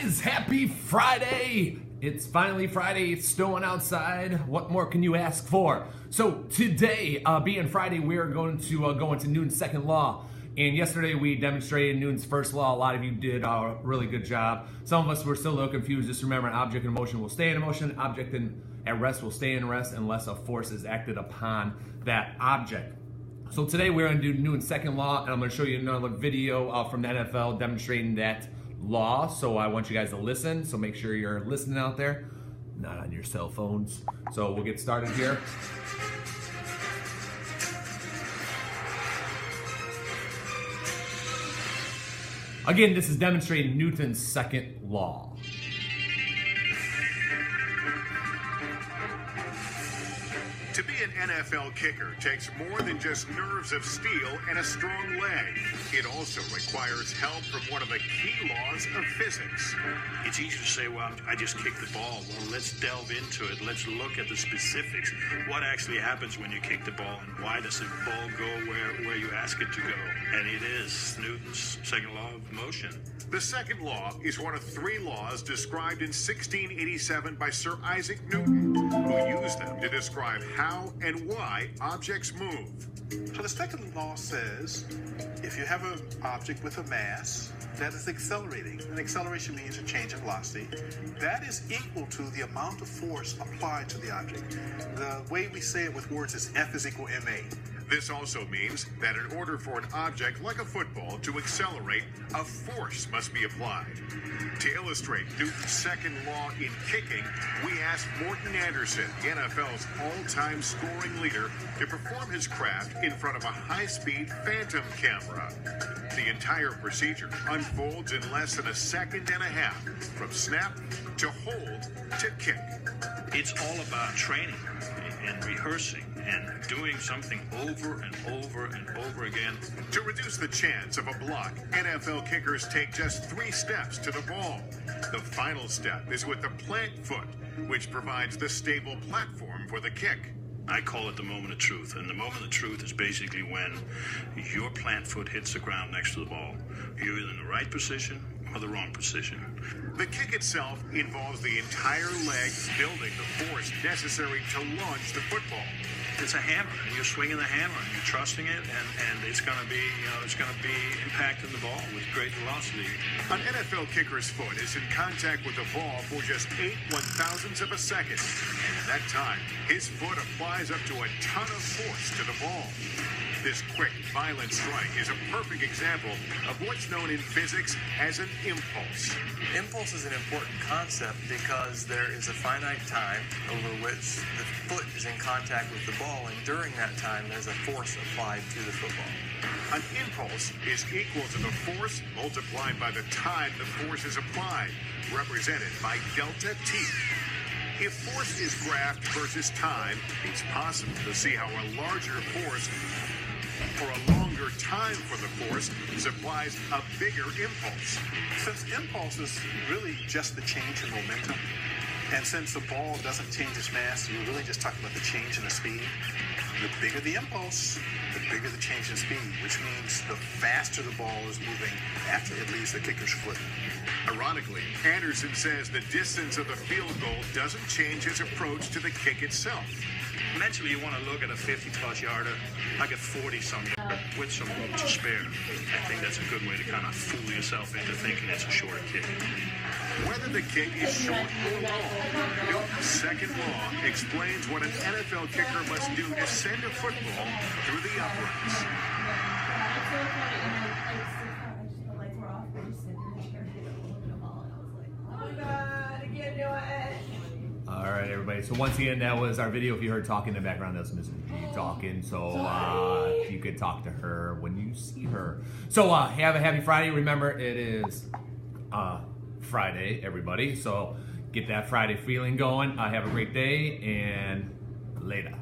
guys, happy Friday! It's finally Friday, it's snowing outside. What more can you ask for? So today, being Friday, we are going to go into Newton's second law. And yesterday we demonstrated Newton's first law. A lot of you did a really good job. Some of us were still a little confused. Just remember, an object in motion will stay in motion. Object at rest will stay in rest unless a force is acted upon that object. So today we're going to do Newton's second law, and I'm going to show you another video from the NFL demonstrating that law. So I want you guys to listen. So make sure you're listening out there, not on your cell phones. So we'll get started here. Again, this is demonstrating Newton's second law. To be an NFL kicker takes more than just nerves of steel and a strong leg. It also requires help from one of the key laws of physics. It's easy to say, well, I just kicked the ball. Well, let's delve into it. Let's look at the specifics. What actually happens when you kick the ball, and why does the ball go where you ask it to go? And it is Newton's second law of motion. The second law is one of three laws described in 1687 by Sir Isaac Newton, who used them to describe how and why objects move. So the second law says if you have an object with a mass that is accelerating, and acceleration means a change in velocity, that is equal to the amount of force applied to the object. The way we say it with words is F is equal to ma. This also means that in order for an object like a football to accelerate, a force must be applied. To illustrate Newton's second law in kicking, we asked Morton Anderson, the NFL's all-time scoring leader, to perform his craft in front of a high-speed phantom camera. The entire procedure unfolds in less than a second and a half, from snap to hold to kick. It's all about training and rehearsing and doing something over and over and over again. To reduce the chance of a block, NFL kickers take just 3 steps to the ball. The final step is with the plant foot, which provides the stable platform for the kick. I call it the moment of truth, and the moment of truth is basically when your plant foot hits the ground next to the ball. You're either in the right position or the wrong position. The kick itself involves the entire leg building the force necessary to launch the football. It's a hammer, and you're swinging the hammer, and you're trusting it, and it's going to be, it's going to be impacting the ball with great velocity. An NFL kicker's foot is in contact with the ball for just 8/1000ths of a second. And in that time, his foot applies up to a ton of force to the ball. This quick, violent strike is a perfect example of what's known in physics as an impulse. Impulse is an important concept because there is a finite time over which the foot is in contact with the ball, and during that time there's a force applied to the football. An impulse is equal to the force multiplied by the time the force is applied, represented by delta T. If force is graphed versus time, it's possible to see how a larger force for a longer time for the force supplies a bigger impulse. Since impulse is really just the change in momentum, and since the ball doesn't change its mass, we're really just talking about the change in the speed. The bigger the impulse, the bigger the change in speed, which means the faster the ball is moving after it leaves the kicker's foot. Ironically, Anderson says the distance of the field goal doesn't change his approach to the kick itself. Mentally, you want to look at a 50-plus yarder like a 40-some yarder with some room to spare. I think that's a good way to kind of fool yourself into thinking it's a shorter kick. Whether the kick is short or long, Newton's second law explains what an NFL kicker must do to send a football through the uprights. All right, everybody. So once again, that was our video. If you heard talking in the background, that's Mrs. G talking. So you could talk to her when you see her. So have a happy Friday. Remember, it is Friday, everybody. So get that Friday feeling going. Have a great day, and later.